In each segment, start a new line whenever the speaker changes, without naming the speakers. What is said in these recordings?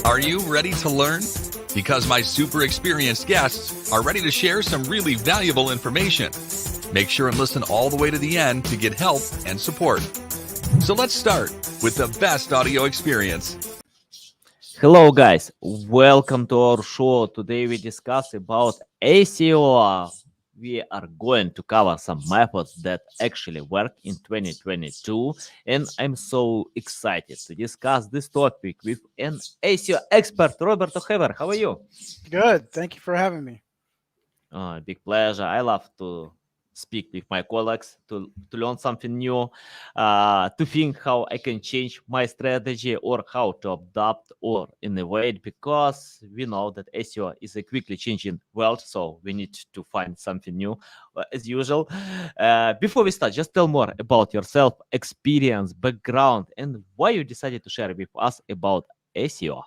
Are you ready to learn? Because my super experienced guests are ready to share some really valuable information. Make sure and listen all the way to the end to get help and support. So let's start with the best audio experience.
Hello guys, welcome to our show. Today we discuss about SEO. We are going to cover some methods that actually work in 2022, and I'm so excited to discuss this topic with an SEO expert, Roberto Heber. How are you?
Good. Thank you for having me.
Big pleasure. I love to speak with my colleagues to learn something new, to think how I can change my strategy or how to adapt or innovate, because we know that SEO is a quickly changing world, so we need to find something new as usual. Before we start, just tell more about yourself, experience, background, and why you decided to share with us about SEO.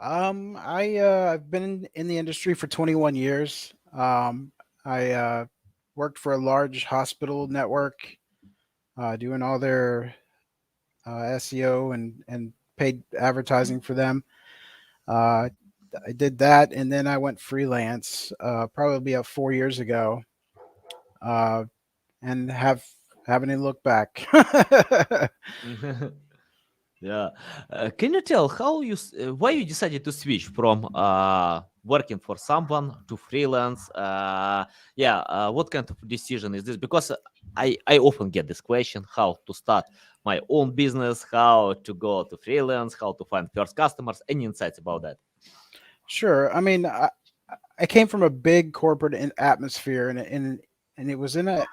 I've been in the industry for 21 years. I worked for a large hospital network, doing all their SEO and paid advertising for them. I did that, and then I went freelance, probably about 4 years ago, and haven't even looked back.
Yeah. Can you tell how why you decided to switch from working for someone to freelance? What kind of decision is this? Because I often get this question: how to start my own business, how to go to freelance, how to find first customers. Any insights about that?
Sure. I mean, I came from a big corporate atmosphere, and it was in a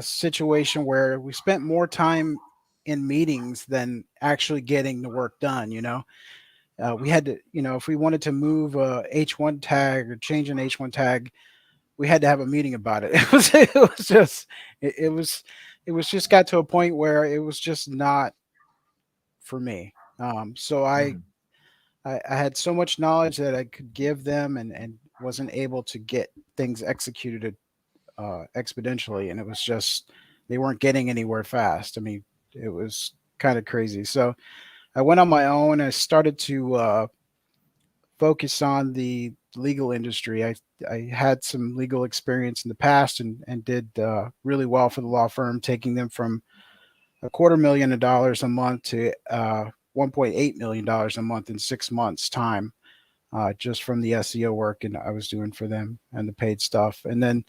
situation where we spent more time in meetings than actually getting the work done. We had to, if we wanted to move a H1 tag or change an H1 tag, we had to have a meeting about it. It was just got to a point where it was just not for me. So
Mhm.
I had so much knowledge that I could give them, and wasn't able to get things executed exponentially, and it was just they weren't getting anywhere fast. I mean, it was kind of crazy. So I went on my own. I started to focus on the legal industry. I had some legal experience in the past, and did really well for the law firm, taking them from $250,000 a month to $1.8 million a month in 6 months time, just from the SEO work and I was doing for them and the paid stuff. And then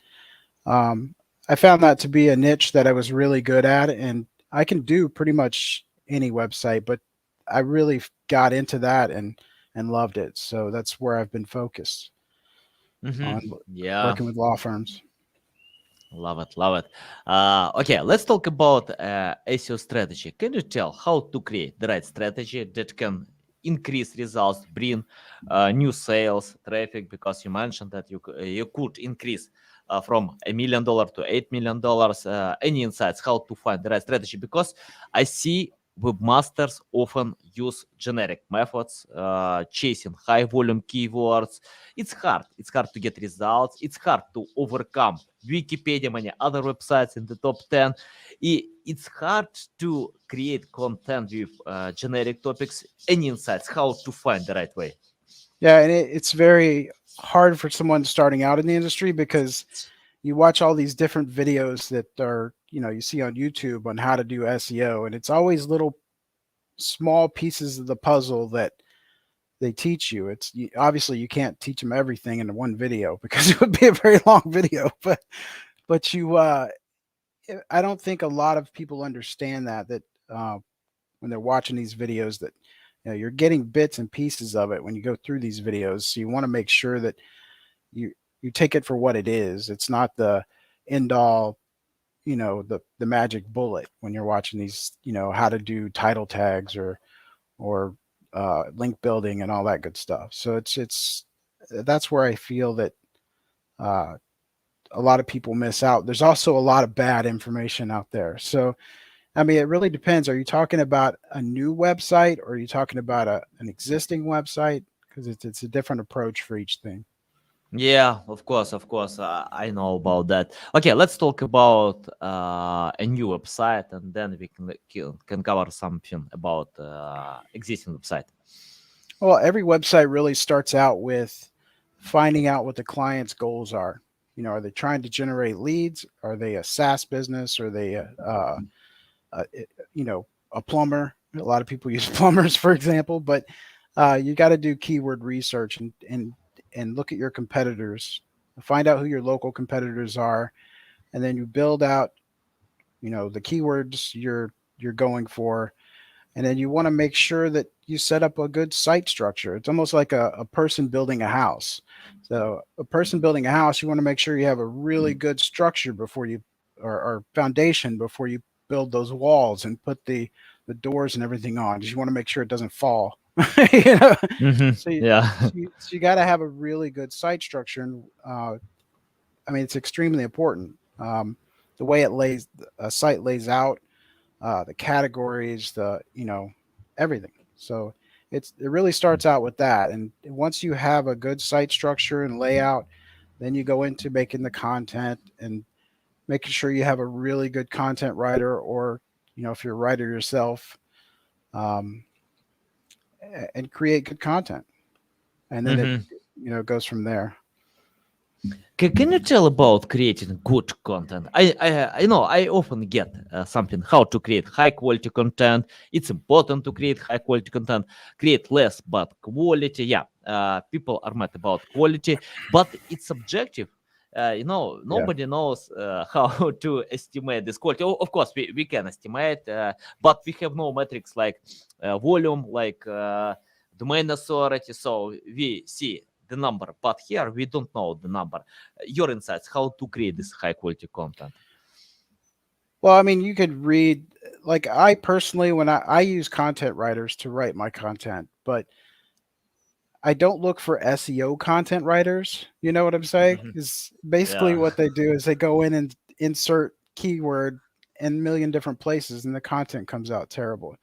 I found that to be a niche that I was really good at, and I can do pretty much any website, but I really got into that and loved it. So that's where I've been focused
Mhm.
on,
Yeah.
working with law firms.
Love it, love it. Okay, let's talk about SEO strategy. Can you tell how to create the right strategy that can increase results, bring new sales, traffic? Because you mentioned that you could increase from $1 million to $8 million. Any insights how to find the right strategy? Because I see webmasters often use generic methods, chasing high volume keywords. It's hard. It's hard to get results. It's hard to overcome Wikipedia, many other websites in the top 10. It's hard to create content with generic topics. Any insights how to find the right way?
Yeah, and it's very hard for someone starting out in the industry, because you watch all these different videos that are, you see on YouTube on how to do SEO, and it's always little small pieces of the puzzle that they teach you. Obviously you can't teach them everything in one video because it would be a very long video, but I don't think a lot of people understand that when they're watching these videos, that you're getting bits and pieces of it when you go through these videos. So you want to make sure that you you take it for what it is. It's not the end all, the magic bullet when you're watching these, how to do title tags or link building and all that good stuff. So it's that's where I feel that uh, a lot of people miss out. There's also a lot of bad information out there. So I mean, it really depends. Are you talking about a new website, or are you talking about an existing website? Because it's a different approach for each thing.
Yeah, of course, of course. I know about that. Okay, let's talk about a new website, and then we can cover something about existing website.
Well, every website really starts out with finding out what the client's goals are. You know, are they trying to generate leads? Are they a SaaS business? Are they a you know, a plumber? A lot of people use plumbers, for example, but you got to do keyword research and look at your competitors, find out who your local competitors are, and then you build out, you know, the keywords you're going for, and then you want to make sure that you set up a good site structure. It's almost like a person building a house. So a person building a house, you want to make sure you have a really good structure before you, or foundation before you build those walls and put the doors and everything on, because you want to make sure it doesn't fall. You know, so you,
Yeah.
so you got to have a really good site structure, and I mean, it's extremely important. The way it lays a site lays out, the categories, the, you know, everything. So it really starts out with that, and once you have a good site structure and layout, then you go into making the content and making sure you have a really good content writer, or, you know, if you're a writer yourself, um, and create good content, and then it, you know, goes from there.
Can you tell about creating good content? I know I often get something how to create high quality content. It's important to create high quality content. Create less but quality. Yeah, people are mad about quality, but it's subjective. You know,
Yeah.
nobody knows how to estimate this quality. Of course, we can estimate, but we have no metrics like volume, like domain authority. So we see the number, but here we don't know the number. Your insights, how to create this high quality content?
Well, I mean, you could read, like, I personally, when I use content writers to write my content, but I don't look for SEO content writers. You know what I'm saying? Is basically
Yeah.
what they do is they go in and insert keyword in a million different places, and the content comes out terrible.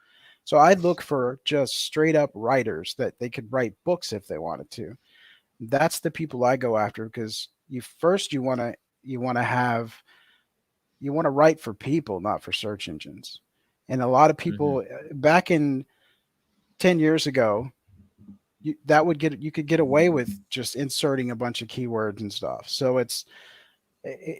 So I look for just straight up writers that they could write books if they wanted to. That's the people I go after, because you want to have you want to write for people, not for search engines. And a lot of people back in 10 years ago, you could get away with just inserting a bunch of keywords and stuff. So it's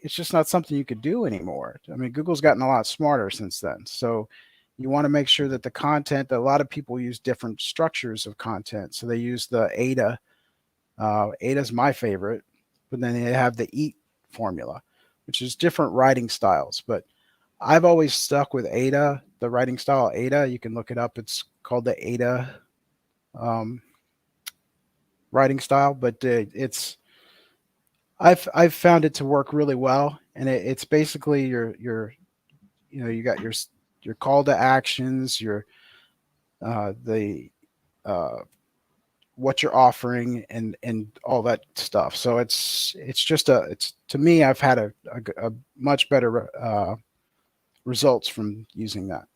just not something you could do anymore. I mean, Google's gotten a lot smarter since then. So you want to make sure that the content, a lot of people use different structures of content. So they use the ADA. ADA's my favorite, but then they have the EAT formula, which is different writing styles. But I've always stuck with ADA, the writing style ADA. You can look it up. It's called the ADA um, writing style, but I've found it to work really well, and it's basically your you know, you got your call to actions, your the uh, what you're offering, and all that stuff. So it's just it's, to me, I've had a much better results from using that.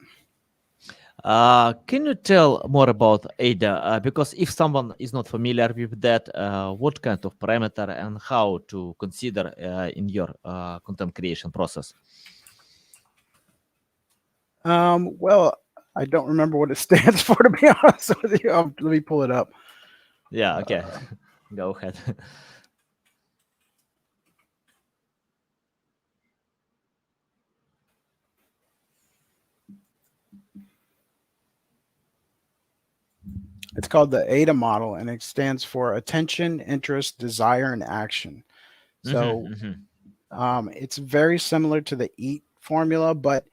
Can you tell more about ADA? Because if someone is not familiar with that, what kind of parameter and how to consider in your content creation process?
Well, I don't remember what it stands for, to be honest with you. Let me pull it up.
Yeah, okay. Go ahead.
It's called the ADA model, and it stands for attention, interest, desire, and action. So it's very similar to the EAT formula, but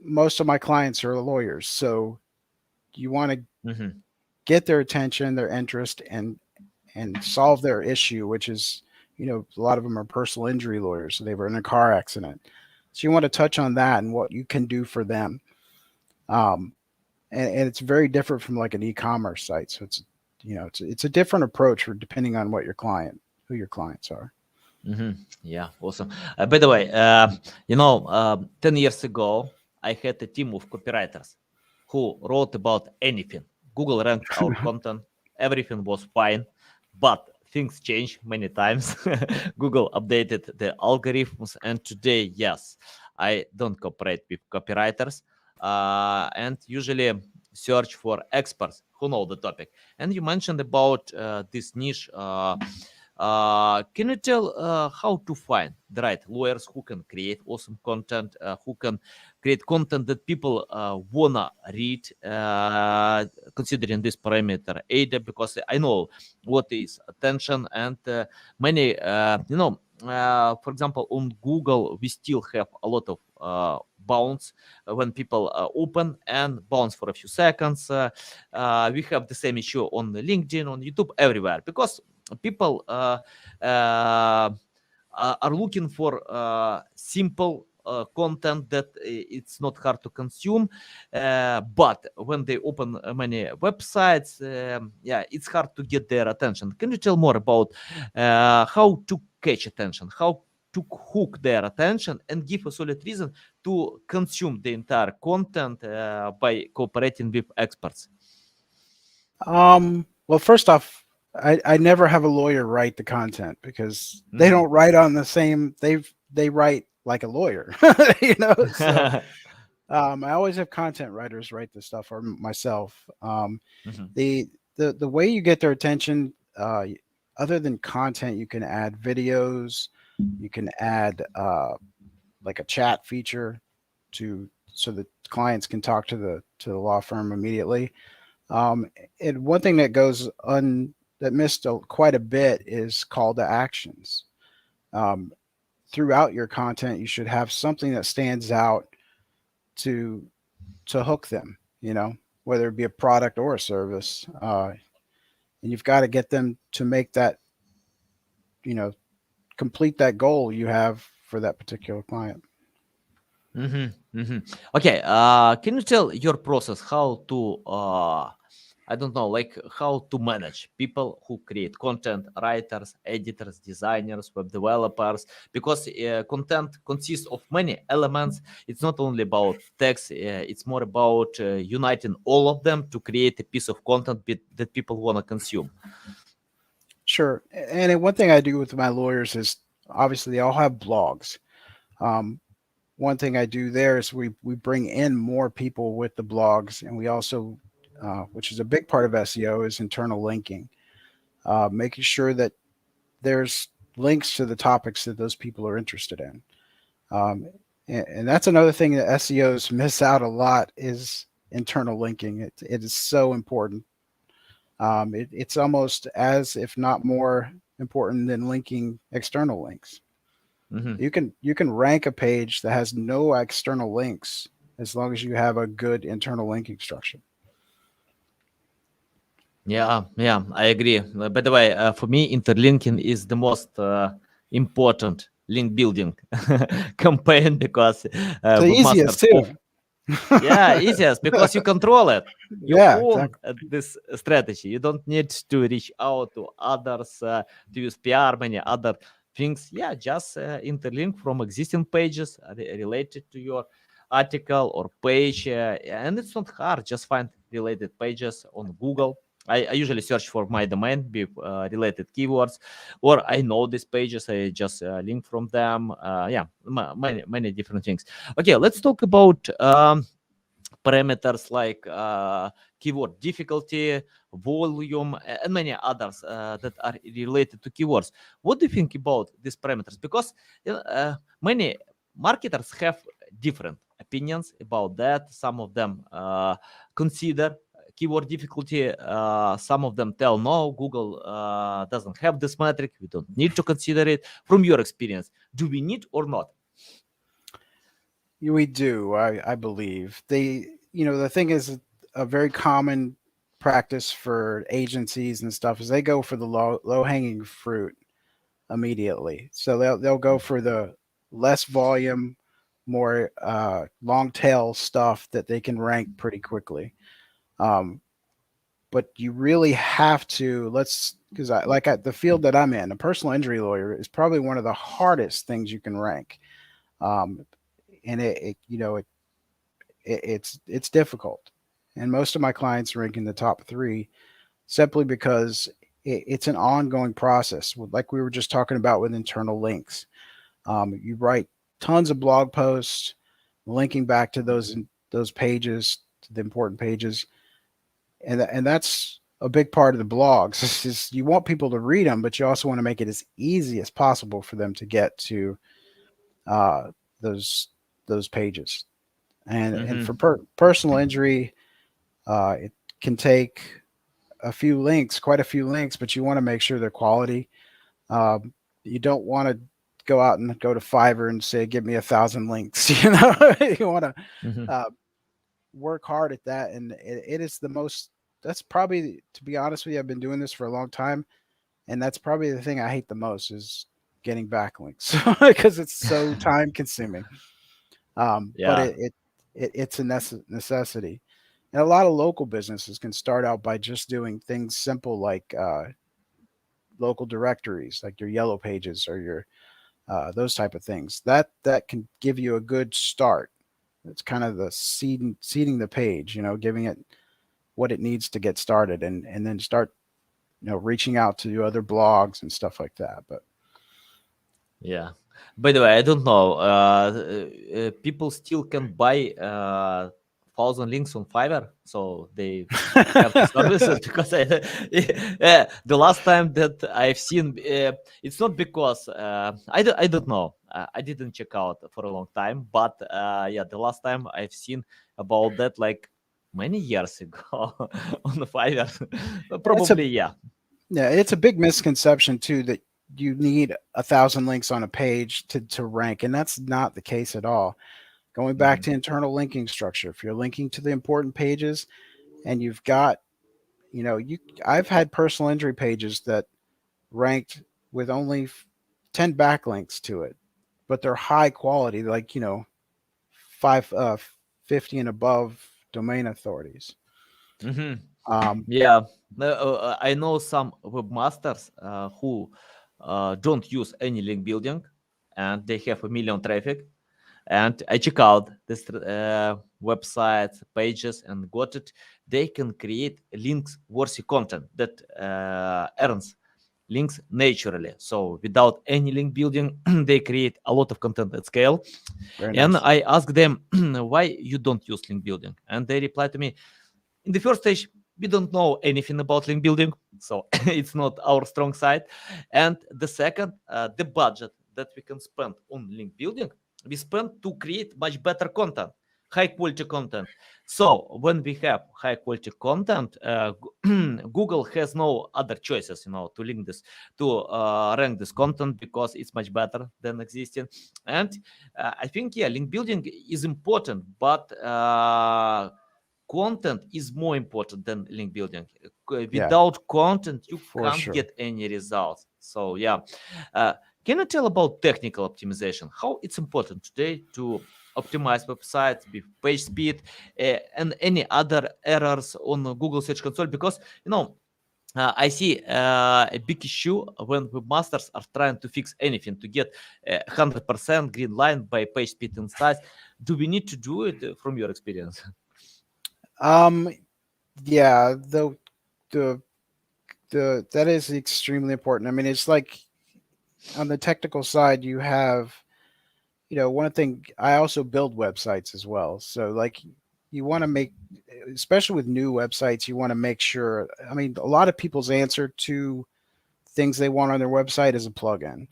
most of my clients are lawyers, so you want to get their attention, their interest, and solve their issue, which is, you know, a lot of them are personal injury lawyers, so they were in a car accident. So you want to touch on that and what you can do for them. And it's very different from like an e-commerce site. So it's, you know, it's a different approach for depending on what who your clients are.
Yeah, awesome. By the way, you know, 10 years ago, I had a team of copywriters who wrote about anything. Google ranked our content, everything was fine, but things changed many times. Google updated the algorithms, and today, yes, I don't cooperate with copywriters. And usually, search for experts who know the topic. And you mentioned about this niche. Can you tell how to find the right lawyers who can create awesome content, who can create content that people wanna read, considering this parameter ADA? Because I know what is attention, and many, for example, on Google, we still have a lot of bounce when people open and bounce for a few seconds. We have the same issue on LinkedIn, on YouTube, everywhere, because people are looking for simple content that it's not hard to consume, but when they open many websites, yeah, it's hard to get their attention. Can you tell more about how to catch attention, how to hook their attention, and give a solid reason to consume the entire content by cooperating with experts?
Well, first off, I never have a lawyer write the content because they
Mhm.
don't write on the same. They write like a lawyer, you know. So I always have content writers write the stuff or myself.
Mhm.
The way you get their attention, other than content, you can add videos, you can add like a chat feature to so that clients can talk to the law firm immediately. And one thing that goes that missed quite a bit is call to actions. Um, Throughout your content, you should have something that stands out to hook them. You know, whether it be a product or a service, and you've got to get them to make that, you know, complete that goal you have for that particular client.
Okay, can you tell your process how to, I don't know, like how to manage people who create content, writers, editors, designers, web developers? Because content consists of many elements. It's not only about text, it's more about uniting all of them to create a piece of content that people want to consume.
Sure. And then one thing I do with my lawyers is obviously they all have blogs. Um, One thing I do there is we bring in more people with the blogs, and we also, which is a big part of SEO, is internal linking, making sure that there's links to the topics that those people are interested in. And that's another thing that SEOs miss out a lot is internal linking. It is so important. It's almost as if not more important than linking external links.
Mhm.
You can rank a page that has no external links as long as you have a good internal linking structure.
Yeah, I agree. By the way, for me, interlinking is the most important link building campaign because
It's the easiest
webmasters
too.
of yeah, easiest because you control it. You
Yeah,
own
exactly.
this strategy. You don't need to reach out to others to use PR, many other things. Yeah, just interlink from existing pages related to your article or page, and it's not hard. Just find related pages on Google. I usually search for my domain with related keywords, or I know these pages. I just link from them. Yeah, many different things. Okay, let's talk about parameters like keyword difficulty, volume, and many others that are related to keywords. What do you think about these parameters? Because many marketers have different opinions about that. Some of them consider keyword difficulty. Some of them tell no, Google doesn't have this metric. We don't need to consider it. From your experience, do we need or not?
We do, I believe. The thing is a very common practice for agencies and stuff is they go for the low hanging fruit immediately. So they'll go for the less volume, more long tail stuff that they can rank pretty quickly. Um, but you really have to because the field that I'm in, a personal injury lawyer is probably one of the hardest things you can rank. Um, and it's difficult. And most of my clients rank in the top three simply because it's an ongoing process. Like we were just talking about with internal links. You write tons of blog posts linking back to those pages, to the important pages. and that's a big part of the blogs. Is you want people to read them, but you also want to make it as easy as possible for them to get to uh, those pages. And for personal injury, it can take quite a few links, but you want to make sure they're quality. You don't want to go out and go to Fiverr and say, "Give me 1,000 links." You want to uh, work hard at that, and it is the most. That's probably, to be honest with you, I've been doing this for a long time, and that's probably the thing I hate the most is getting backlinks because it's so time consuming. But
Yeah.
it's a necessity. And a lot of local businesses can start out by just doing things simple like local directories, like your yellow pages or your those type of things. That can give you a good start. It's kind of the seeding the page, giving it what it needs to get started, and then start reaching out to other blogs and stuff like that. But
Yeah. By the way, I don't know. People still can buy 1,000 links on Fiverr, so they have the services because the last time that I've seen, it's not because I don't know. I didn't check out for a long time, but yeah, the last time I've seen about that like many years ago on the Fiverr.
it's a
Probably, yeah.
yeah, it's a big misconception too that you need 1,000 links on a page to rank, and that's not the case at all. Going back to internal linking structure, if you're linking to the important pages and you've got, I've had personal injury pages that ranked with only 10 backlinks to it, but they're high quality, like, 50 and above domain authorities.
Mm-hmm.
Um,
Yeah, I know some webmasters who don't use any link building, and they have a million traffic. And I check out this websites, pages, and got it. They can create links worthy content that earns links naturally. So without any link building, they create a lot of content at scale.
Very
And
nice.
I ask them why you don't use link building, and they reply to me, in the first stage, we don't know anything about link building, so it's not our strong side. And the second, the budget that we can spend on link building, we spend to create much better content, high quality content. So when we have high quality content, Google has no other choices, to link this, to rank this content because it's much better than existing. And I think, yeah, link building is important, but content is more important than link building.
Yeah,
Without content, you
for
can't
sure.
get any results. So yeah, can you tell about technical optimization? How it's important today to optimize websites with page speed and any other errors on Google Search Console? Because I see a big issue when webmasters are trying to fix anything to get 100% green line by page speed and size. Do we need to do it from your experience?
Um, yeah, the that is extremely important. I mean, it's like on the technical side, you have, one thing. I also build websites as well. So like, you want to make, especially with new websites, you want to make sure. I mean, a lot of people's answer to things they want on their website is a plugin.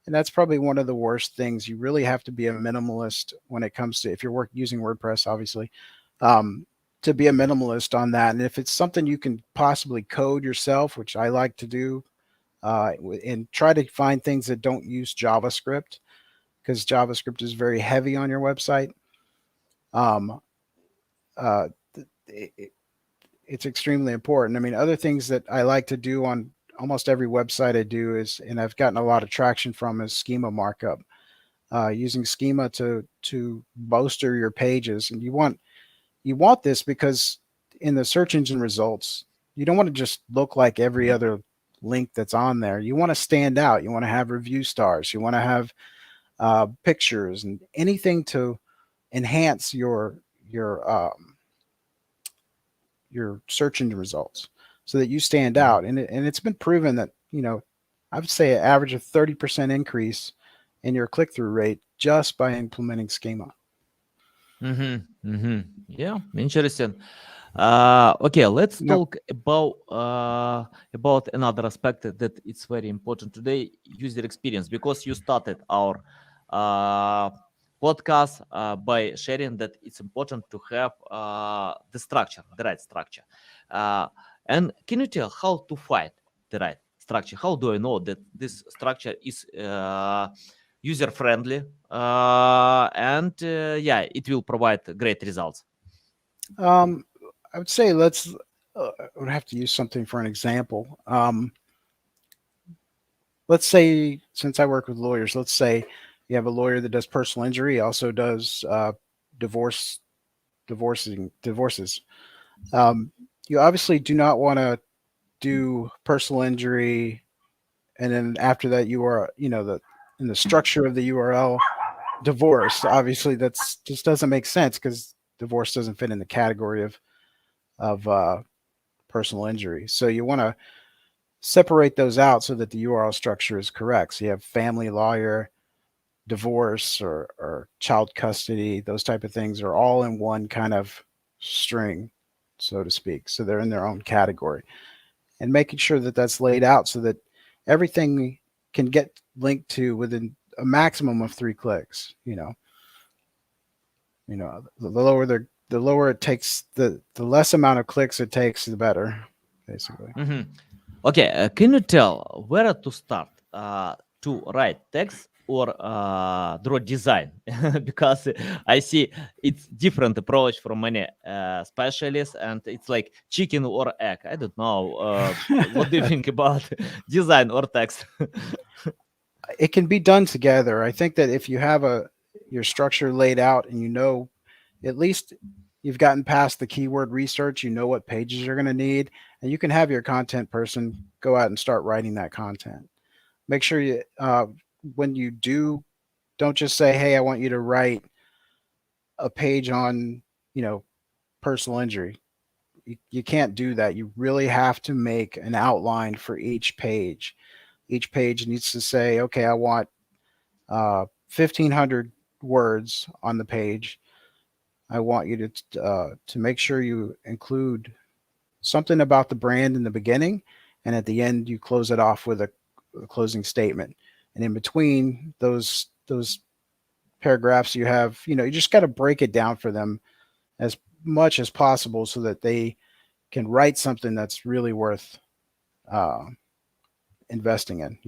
And that's probably one of the worst things. You really have to be a minimalist when it comes to, if you're using WordPress, obviously, um, to be a minimalist on that. And if it's something you can possibly code yourself, which I like to do, and try to find things that don't use JavaScript, because JavaScript is very heavy on your website. Um, uh, it's extremely important. I mean, other things that I like to do on almost every website I do is, and I've gotten a lot of traction from, is schema markup. Using schema to bolster your pages, and you want this because in the search engine results, you don't want to just look like every other link that's on there. You want to stand out. You want to have review stars. You want to have pictures and anything to enhance your search engine results so that you stand out. And it's been proven that, I would say an average of 30% increase in your click-through rate just by implementing schema.
Yeah, interesting. Okay, let's
No.
talk about another aspect that it's very important today, user experience, because you started our podcast by sharing that it's important to have the structure, the right structure. And can you tell how to find the right structure? How do I know that this structure is user friendly and yeah, it will provide great results?
Um, I would say I would have to use something for an example. Let's say, since I work with lawyers, let's say you have a lawyer that does personal injury, also does divorce, divorces. Um, you obviously do not want to do personal injury, and then after that, you are, in the structure of the URL, divorce. Obviously, that's just doesn't make sense because divorce doesn't fit in the category of personal injury. So you want to separate those out so that the URL structure is correct. So you have family lawyer, divorce, or child custody, those type of things are all in one kind of string, so to speak. So they're in their own category. And making sure that that's laid out so that everything can get linked to within a maximum of 3 clicks. The lower it takes, the less amount of clicks it takes, the better, basically.
Mhm. Okay, can you tell where to start to write text or draw design? Because I see it's different approach from many specialists, and it's like chicken or egg. I don't know. What do you think about design or text?
It can be done together. I think that if you have your structure laid out and at least you've gotten past the keyword research, you know what pages you're going to need, and you can have your content person go out and start writing that content. Make sure when you don't just say, "Hey, I want you to write a page on, you know, personal injury." You can't do that. You really have to make an outline for each page. Each page needs to say, "Okay, I want 1,500 words on the page. I want you to make sure you include something about the brand in the beginning, and at the end you close it off with a closing statement. And in between those paragraphs, you just got to break it down for them as much as possible so that they can write something that's really worth uh, investing in.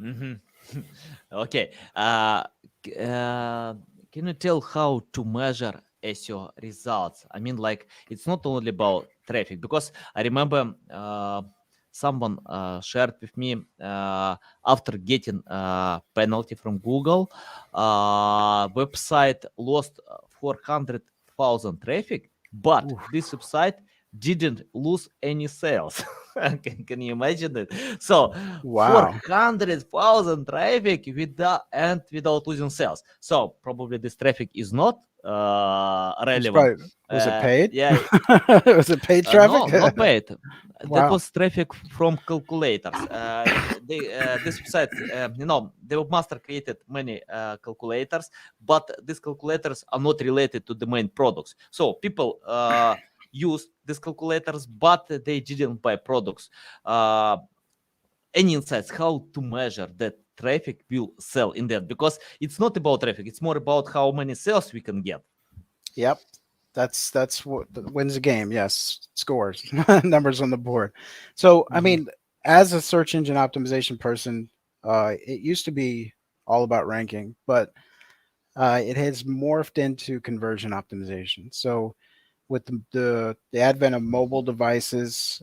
Mhm. Okay. Can you tell how to measure SEO results? I mean, like, it's not only about traffic, because I remember someone shared with me after getting penalty from Google, website lost 400,000 traffic, but
Oof.
this website didn't lose any sales. Can you imagine it? So
Wow.
400,000 traffic without losing sales. So probably this traffic is not
It's
relevant.
probably Was it paid?
Yeah,
Was it paid traffic?
no, not paid. That
Wow.
was traffic from calculators. This website, the webmaster created many calculators, but these calculators are not related to the main products. So people use these calculators, but they didn't buy products. Any insights how to measure that traffic will sell in that? Because it's not about traffic; it's more about how many sales we can get.
Yep. That's what wins the game. Yes, scores, numbers on the board. So, I
Mhm.
mean, as a search engine optimization person, it used to be all about ranking, but it has morphed into conversion optimization. So, with the advent of mobile devices,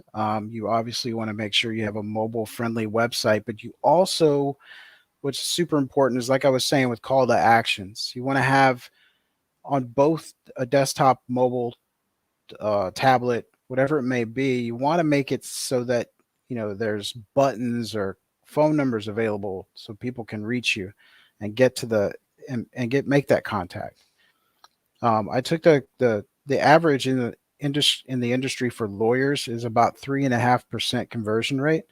you obviously want to make sure you have a mobile-friendly website, but you also, which is super important, is like I was saying with call to actions. You want to have on both a desktop, mobile, tablet, whatever it may be, you want to make it so that there's buttons or phone numbers available so people can reach you and get to and make that contact. I took the average in the industry for lawyers is about 3.5% conversion rate.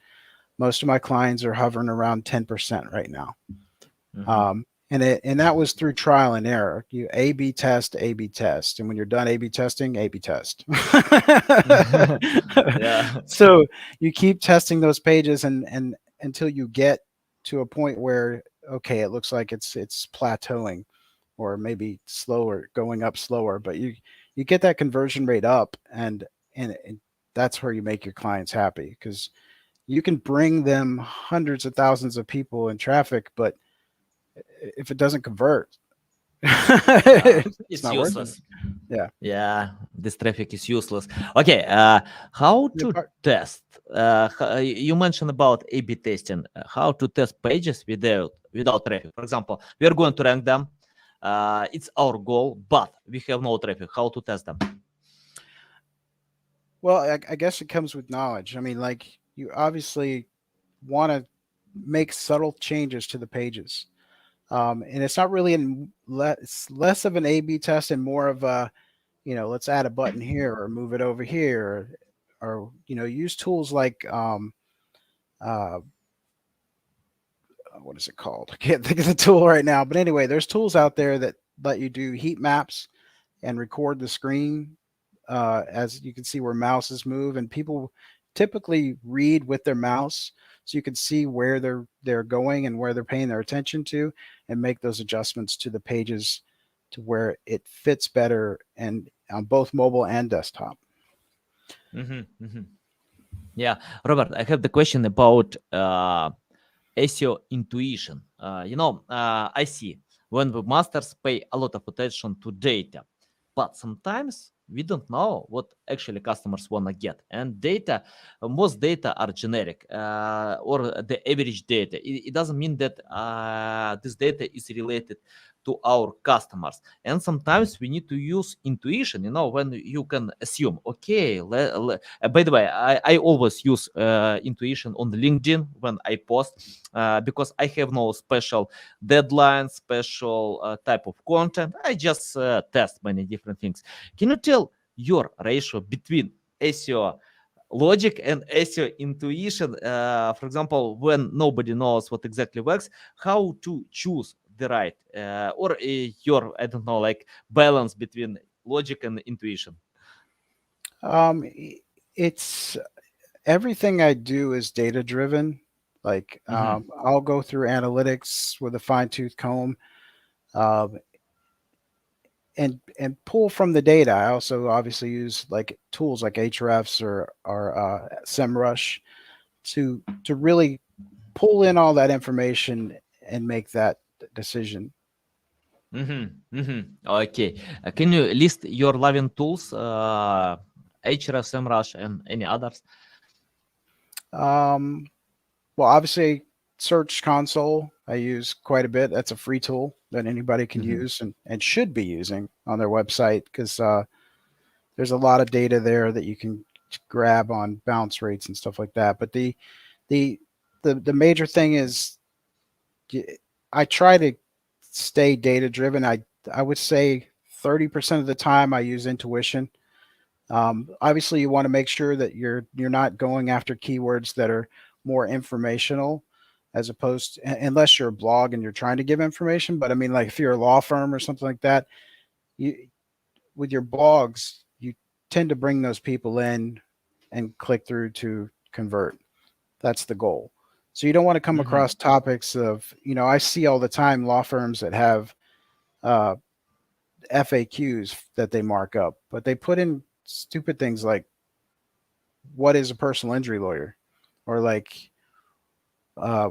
Most of my clients are hovering around 10% right now.
Mhm.
and that was through trial and error. You A/B test, A/B test, and when you're done A/B testing, A/B test.
Yeah.
So you keep testing those pages and until you get to a point where okay, it looks like it's plateauing or maybe slower, going up slower, but you get that conversion rate up, and that's where you make your clients happy because you can bring them hundreds of thousands of people in traffic, but if it doesn't convert, it's
It's
not worth it.
useless.
Yeah.
Yeah, this traffic is useless. Okay, how
Yeah,
to
but-
test? You mentioned about A/B testing. How to test pages without traffic? For example, we are going to rank them. It's our goal, but we have no traffic. How to test them?
Well, I guess it comes with knowledge. I mean, like you obviously want to make subtle changes to the pages. And it's not really it's less of an A/B test and more of a, let's add a button here or move it over here, or use tools like uh, what is it called? I can't think of the tool right now. But anyway, there's tools out there that let you do heat maps and record the screen as you can see where mouses move, and people typically read with their mouse, so you can see where they're going and where they're paying their attention to, and make those adjustments to the pages to where it fits better and on both mobile and desktop.
Yeah, Robert, I have the question about SEO intuition. I see when webmasters pay a lot of attention to data, but sometimes we don't know what actually customers want to get. And most data are generic or the average data. It doesn't mean that this data is related to our customers. And sometimes we need to use intuition, when you can assume, okay, by the way, I always use intuition on LinkedIn when I post because I have no special deadline, special type of content. I just test many different things. Can you tell your ratio between SEO logic and SEO intuition? For example, when nobody knows what exactly works, how to choose the right or your, I don't know, like balance between logic and intuition?
It's everything I do is data driven. Like I'll go through analytics with a fine tooth comb, um, and pull from the data. I also obviously use like tools like Hrefs or SEMrush to really pull in all that information and make that decision.
Okay. Can you list your loving tools, Href, SEMrush, and any others?
Um, well, obviously, Search Console I use quite a bit. That's a free tool that anybody can use and should be using on their website because there's a lot of data there that you can grab on bounce rates and stuff like that. But the the major thing is I try to stay data driven. I would say 30% of the time I use intuition. Obviously, you want to make sure that you're not going after keywords that are more informational, as opposed to, unless you're a blog and you're trying to give information. But I mean, like if you're a law firm or something like that, you with your blogs, you tend to bring those people in and click through to convert. That's the goal. So you don't want to come across topics of, I see all the time law firms that have uh, FAQs that they mark up, but they put in stupid things like, what is a personal injury lawyer? Or like, uh,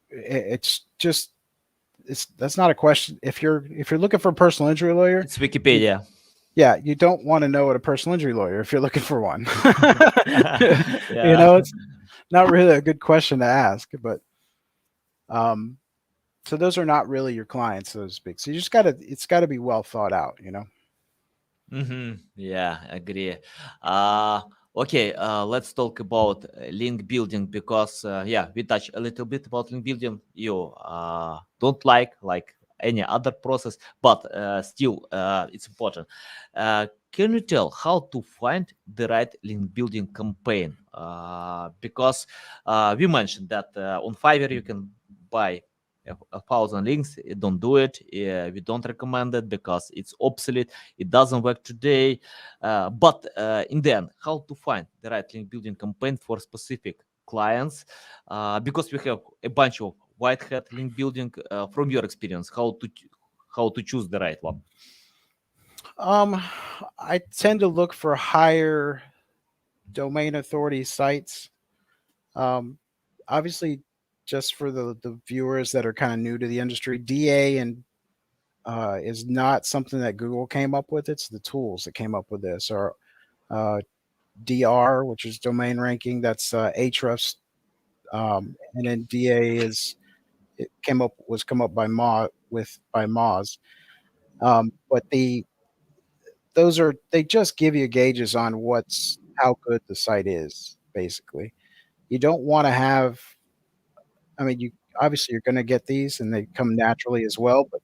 it's just, that's not a question. If you're looking for a personal injury lawyer,
It's Wikipedia.
yeah, you don't want to know what a personal injury lawyer if you're looking for one.
Yeah.
It's not really a good question to ask, but so those are not really your clients, so to speak. So it's gotta be well thought out,
Yeah, agree. Okay, let's talk about link building because yeah, we touch a little bit about link building. You don't like any other process, but still it's important. Can you tell how to find the right link building campaign? Because we mentioned that on Fiverr you can buy 1,000 links. Don't do it. We don't recommend it because it's obsolete. It doesn't work today. But in the end, how to find the right link building campaign for specific clients? Because we have a bunch of white hat link building. From your experience, how to choose the right one?
I tend to look for higher domain authority sites. Um, Obviously, just for the viewers that are kind of new to the industry, DA and is not something that Google came up with. It's the tools that came up with this, or uh, DR, which is domain ranking. That's Ahrefs, and then DA is it come up by Moz. But they just give you gauges on how good the site is. Basically, you don't want to have. I mean, you obviously you're going to get these, and they come naturally as well. But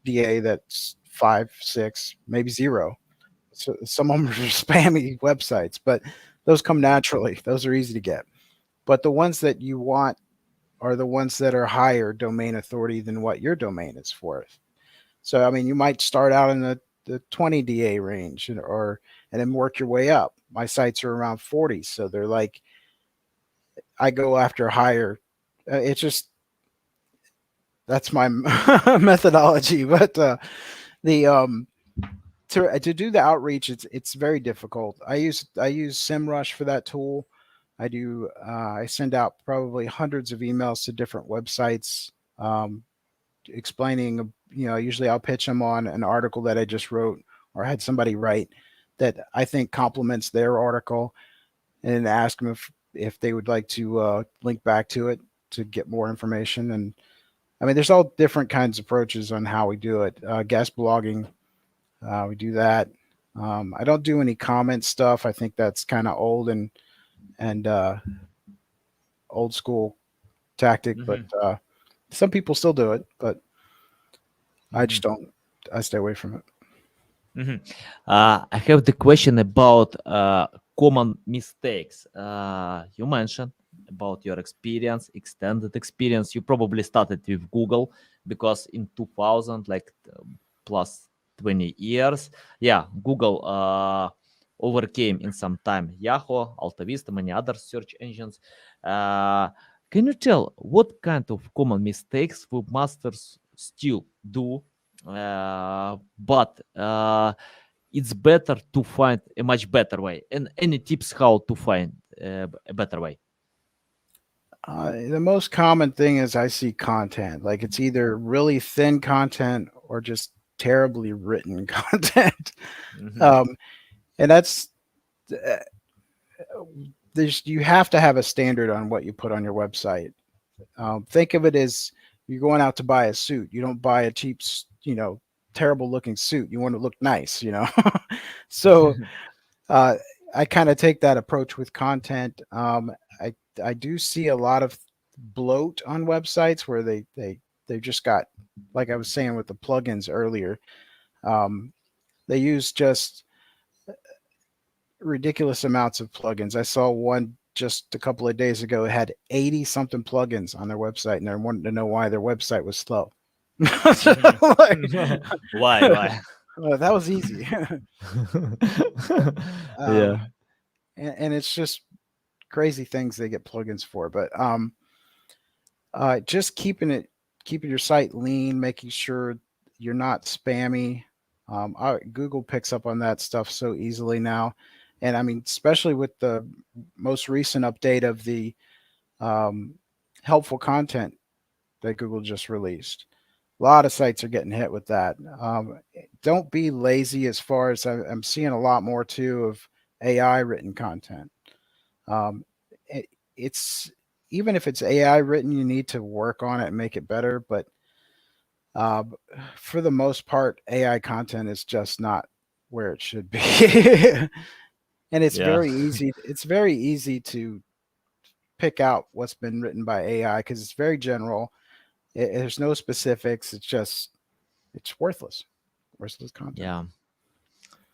DA that's 5, 6, maybe 0. So some of them are spammy websites, but those come naturally. Those are easy to get. But the ones that you want are the ones that are higher domain authority than what your domain is worth. So I mean, you might start out in the 20 DA range, and then work your way up. My sites are around 40, so they're like I go after higher. It's just that's my methodology. But the to do the outreach, it's very difficult. I use SEMrush for that tool. I send out probably hundreds of emails to different websites, explaining. Usually I'll pitch them on an article that I just wrote or had somebody write that I think complements their article, and ask them if they would like to link back to it to get more information. And I mean, there's all different kinds of approaches on how we do it. Guest blogging, we do that. I don't do any comment stuff. I think that's kind of old and old school tactic, but some people still do it. But I just don't. I stay away from it.
I have the question about common mistakes. You mentioned about your experience, extended experience. You probably started with Google because in 2000, like plus 20 years, yeah, Google overcame in some time Yahoo, AltaVista, many other search engines. Can you tell what kind of common mistakes webmasters still do? But it's better to find a much better way. And any tips how to find a better way?
The most common thing is I see content. Like it's either really thin content or just terribly written content. And that's you have to have a standard on what you put on your website. Think of it as you're going out to buy a suit. You don't buy a cheap, terrible looking suit. You want to look nice, So I kind of take that approach with content. I do see a lot of bloat on websites where they've just got, like I was saying with the plugins earlier, they use just ridiculous amounts of plugins. I saw one just a couple of days ago. It had 80 something plugins on their website, and they wanted to know why their website was slow.
Why?
Well, that was easy.
Yeah.
And it's just crazy things they get plugins for. But just keeping your site lean, making sure you're not spammy. Google picks up on that stuff so easily now. And I mean, especially with the most recent update of the helpful content that Google just released. A lot of sites are getting hit with that. Don't be lazy as far as I'm seeing a lot more too of AI written content. It's even if it's AI written, you need to work on it and make it better. But for the most part, AI content is just not where it should be. And it's very easy. It's very easy to pick out what's been written by AI because it's very general. There's no specifics. It's worthless content.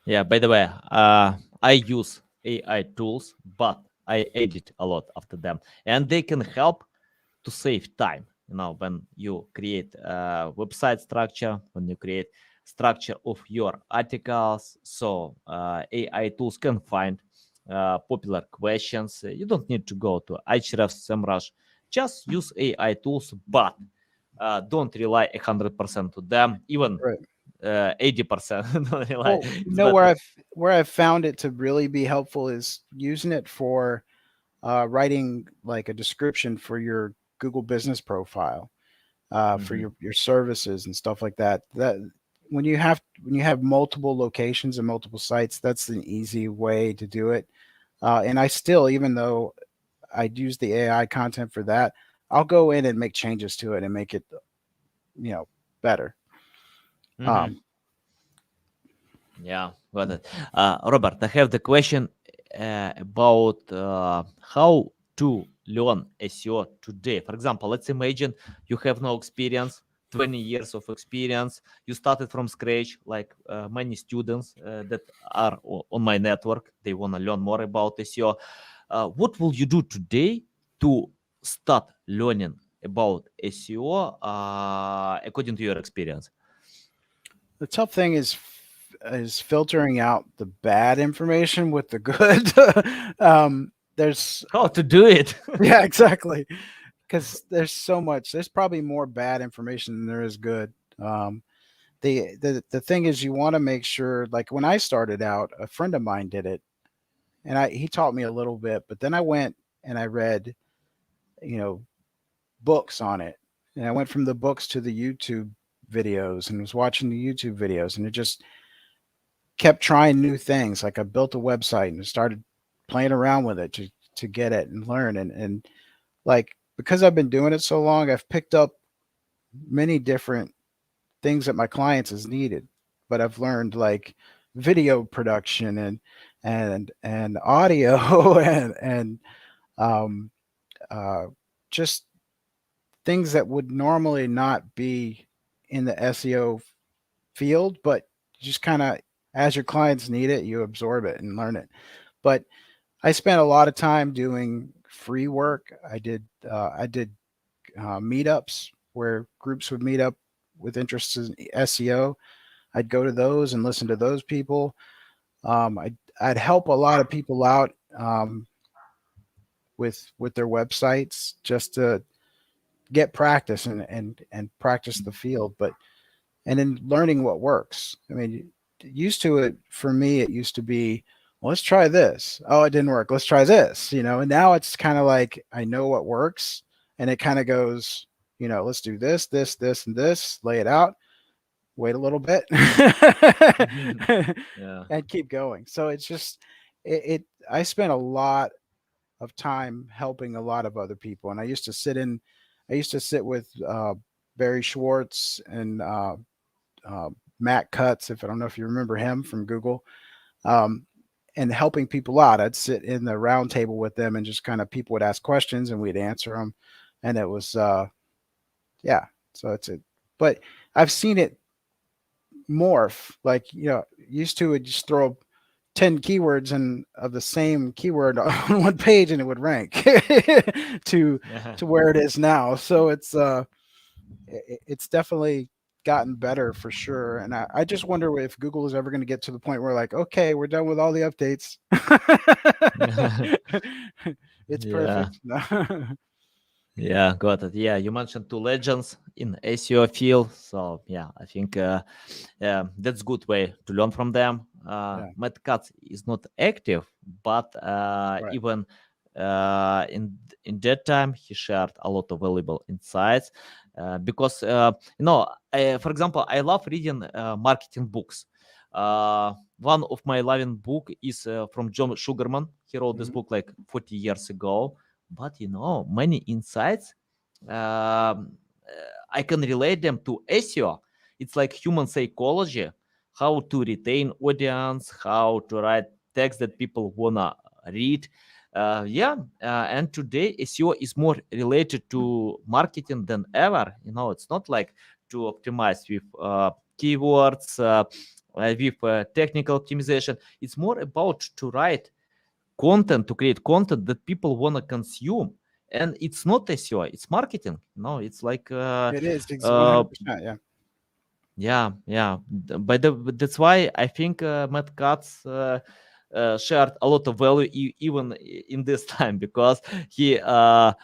Yeah. By the way, I use AI tools, but I edit a lot after them, and they can help to save time. when you create a website structure, when you create structure of your articles, so AI tools can find popular questions. You don't need to go to Ahrefs, SEMrush. Just use AI tools, but don't rely 100% to them. Even
Right.
80% don't rely.
Well, you
It's
know
better.
where I've found it to really be helpful is using it for writing like a description for your Google business profile, for
Mhm.
your services and stuff like that. That when you have multiple locations and multiple sites, that's an easy way to do it. And I still, even though I'd use the AI content for that, I'll go in and make changes to it and make it, better.
Mhm.
Um,
Yeah, got it. Robert, I have the question about how to learn SEO today. For example, let's imagine you have no experience, 20 years of experience. You started from scratch, like many students that are on my network. They want to learn more about SEO. What will you do today to start learning about SEO according to your experience?
the tough thing is filtering out the bad information with the good. There's
How to do it?
yeah, exactly. Because there's so much. There's probably more bad information than there is good. Um, the thing is, you want to make sure. Like when I started out, a friend of mine did it, and he taught me a little bit. But then I went and I read, you know, books on it, and I went from the books to the YouTube videos and was watching the YouTube videos, and it just kept trying new things. Like I built a website and started playing around with it to get it and learn and like because I've been doing it so long, I've picked up many different things that my clients has needed. But I've learned like video production and audio and um, uh, just things that would normally not be in the SEO field, but just kind of as your clients need it, you absorb it and learn it. But I spent a lot of time doing free work. I did meetups where groups would meet up with interests in SEO. I'd go to those and listen to those people. I'd help a lot of people out with their websites just to get practice and practice the field, but and then learning what works. I mean, used to it for me, it used to be, well, let's try this. Oh, it didn't work. Let's try this, and now it's kind of like I know what works and it kind of goes, let's do this, this, this, and this, lay it out, wait a little bit
Yeah.
and keep going. So it's just, it I spent a lot of time helping a lot of other people. And I used to sit with Barry Schwartz and Matt Cutts, if I don't know if you remember him from Google, um, and helping people out. I'd sit in the round table with them and just kind of people would ask questions and we'd answer them. And it was, yeah, so it's it. But I've seen it morph. Like, used to it just throw 10 keywords and of the same keyword on one page and it would rank to
Yeah.
to where it is now. So it's definitely gotten better for sure. And I just wonder if Google is ever going to get to the point where like, okay, we're done with all the updates. It's
Yeah.
perfect.
Yeah, got it. Yeah, you mentioned two legends in SEO field, so yeah, I think that's good way to learn from them.
Yeah,
Matt Katz is not active, but
right.
even in that time he shared a lot of valuable insights because for example, I love reading marketing books. One of my loving book is from John Sugarman. He wrote this
Mhm.
book like 40 years ago, but many insights I can relate them to SEO. It's like human psychology, how to retain audience, how to write text that people wanna read. And today SEO is more related to marketing than ever. It's not like to optimize with keywords, with technical optimization. It's more about to write content, to create content that people want to consume. and it's not SEO, it's marketing. No, it's like
It is. It's 100%. Yeah.
yeah. But that's why I think Matt Katz shared a lot of value even in this time, because he I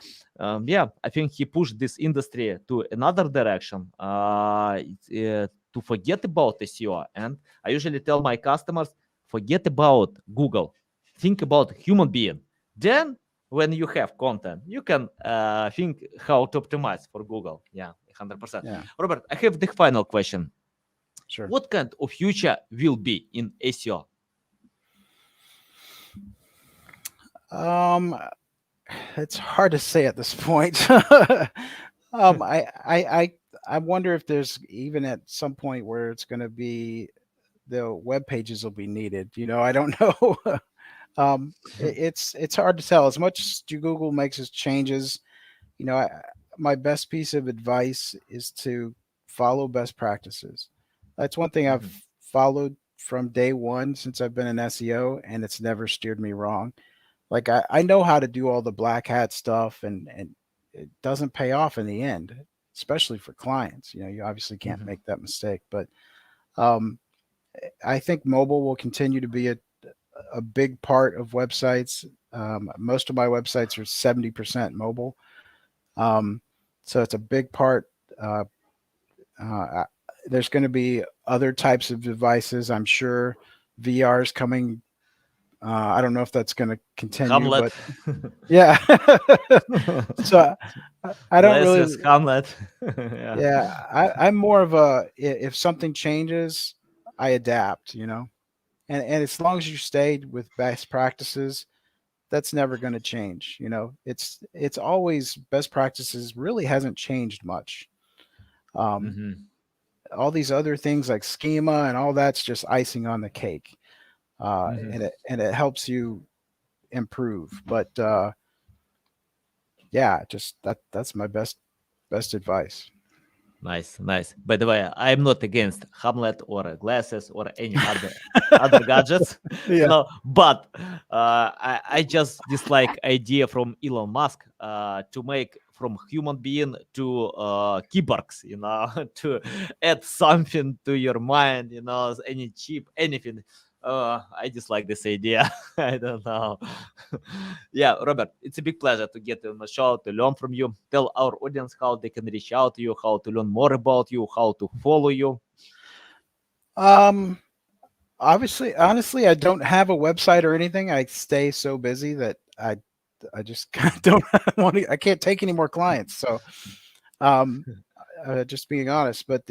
think he pushed this industry to another direction, to forget about SEO. And I usually tell my customers, forget about Google, think about human being. Then when you have content, you can think how to optimize for Google. Yeah, 100%.
Yeah.
Robert, I have the final question.
Sure.
What kind of future will be in SEO?
It's hard to say at this point. I wonder if there's even at some point where it's going to be the web pages will be needed. I don't know. It's hard to tell. As much as Google makes its changes, my best piece of advice is to follow best practices. That's one thing I've followed from day one since I've been in SEO, and it's never steered me wrong. Like I know how to do all the black hat stuff, and it doesn't pay off in the end, especially for clients. You obviously can't make that mistake. But I think mobile will continue to be a big part of websites. Most of my websites are 70% mobile. So it's a big part. There's going to be other types of devices. I'm sure VR is coming. I don't know if that's going to continue,
Hamlet.
but yeah. So I don't really.
Hamlet.
I'm more of a, if something changes, I adapt. And as long as you stayed with best practices, that's never going to change. It's always best practices. Really hasn't changed much. All these other things like schema and all that's just icing on the cake. And it helps you improve. But just that's my best advice.
Nice. By the way, I'm not against Hamlet or glasses or any other gadgets, but I just dislike idea from Elon Musk to make from human being to keyboards, to add something to your mind, any chip, anything. I dislike this idea. I don't know. Yeah, Robert, it's a big pleasure to get on the show, to learn from you. Tell our audience how they can reach out to you, how to learn more about you, how to follow you.
Honestly, I don't have a website or anything. I stay so busy that I just don't want to. I can't take any more clients. So, just being honest. But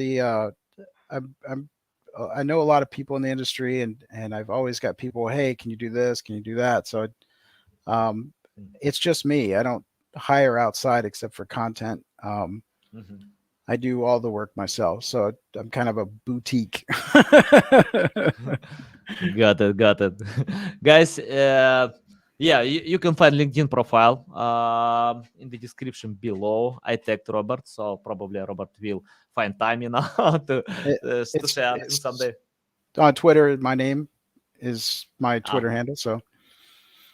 I know a lot of people in the industry, and I've always got people, hey, can you do this? Can you do that? So it's just me. I don't hire outside except for content. I do all the work myself. So I'm kind of a boutique.
Got it. Guys, you can find LinkedIn profile in the description below. I tagged Robert, so probably Robert will find time, to share someday.
On Twitter, my name is my Twitter handle, so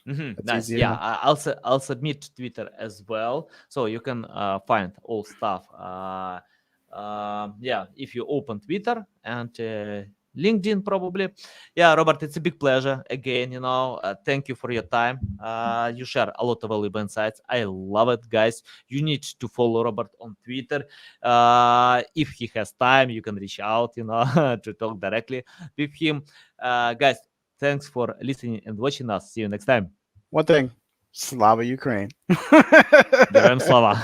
nice. Yeah, I'll submit Twitter as well, so you can find all stuff. If you open Twitter and LinkedIn, probably. Yeah, Robert, it's a big pleasure again. Thank you for your time. You share a lot of valuable insights. I love it, guys. You need to follow Robert on Twitter. If he has time, you can reach out, to talk directly with him. Guys, thanks for listening and watching us. See you next time.
One thing, Slava Ukraine.
Героям слава.